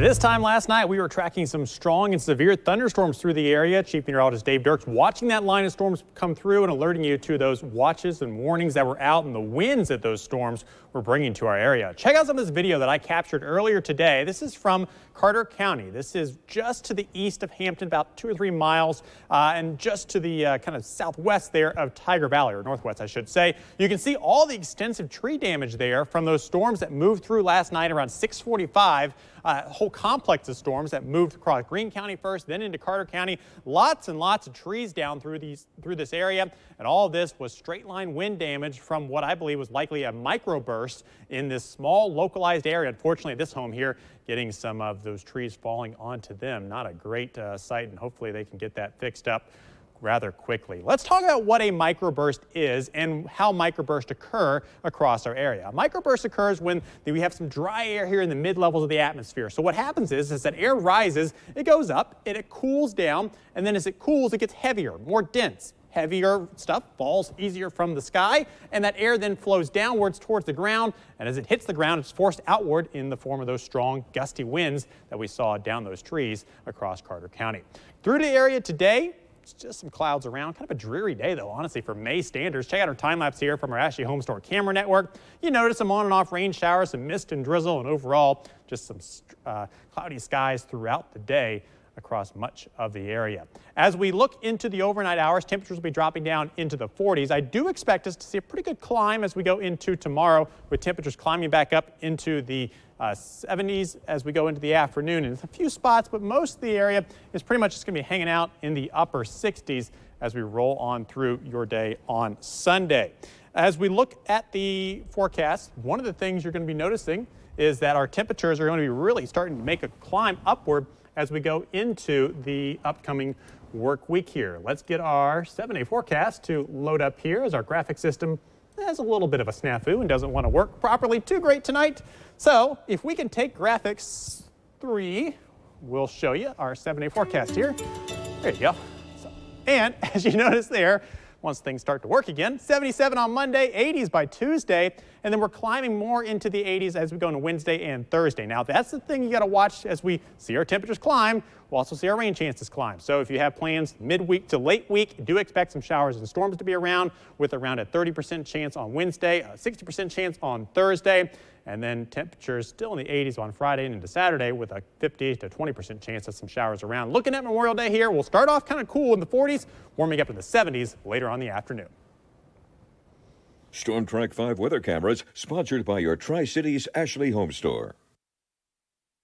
This time last night, we were tracking some strong and severe thunderstorms through the area. Chief Meteorologist Dave Dirks watching that line of storms come through and alerting you to those watches and warnings that were out and the winds that those storms were bringing to our area. Check out some of this video that I captured earlier today. This is from Carter County. This is just to the east of Hampton, about 2 or 3 miles, and just to the kind of southwest there of Tiger Valley, or northwest, I should say. You can see all the extensive tree damage there from those storms that moved through last night around 6:45. A whole complex of storms that moved across Greene County first, then into Carter County. Lots and lots of trees down through this area, and all of this was straight line wind damage from what I believe was likely a microburst in this small localized area. Unfortunately, this home here getting some of those trees falling onto them. Not a great sight, and hopefully they can get that fixed up rather quickly. Let's talk about what a microburst is and how microbursts occur across our area. A microburst occurs when we have some dry air here in the mid-levels of the atmosphere. So what happens is that air rises, it goes up, and it cools down, and then as it cools, it gets heavier, more dense. Heavier stuff falls easier from the sky, and that air then flows downwards towards the ground, and as it hits the ground, it's forced outward in the form of those strong gusty winds that we saw down those trees across Carter County. Through the area today, it's just some clouds around. Kind of a dreary day, though, honestly, for May standards. Check out our time lapse here from our Ashley Home Store camera network. You notice some on and off rain showers, some mist and drizzle, and overall just some cloudy skies throughout the day across much of the area. As we look into the overnight hours, temperatures will be dropping down into the 40s. I do expect us to see a pretty good climb as we go into tomorrow, with temperatures climbing back up into the 70s as we go into the afternoon. And a few spots, but most of the area is pretty much just going to be hanging out in the upper 60s as we roll on through your day on Sunday. As we look at the forecast, one of the things you're going to be noticing is that our temperatures are going to be really starting to make a climb upward as we go into the upcoming work week here. Let's get our 7-day forecast to load up here as our graphic system has a little bit of a snafu and doesn't want to work properly too great tonight. So if we can take graphics 3, we'll show you our 7-day forecast here. There you go. And as you notice there, once things start to work again, 77 on Monday, 80s by Tuesday, and then we're climbing more into the 80s as we go into Wednesday and Thursday. Now, that's the thing you got to watch as we see our temperatures climb. We'll also see our rain chances climb. So if you have plans midweek to late week, do expect some showers and storms to be around, with around a 30% chance on Wednesday, a 60% chance on Thursday, and then temperatures still in the 80s on Friday and into Saturday with a 50 to 20% chance of some showers around. Looking at Memorial Day here, we'll start off kind of cool in the 40s, warming up in the 70s later on in the afternoon. Storm Track 5 weather cameras, sponsored by your Tri-Cities Ashley Home Store.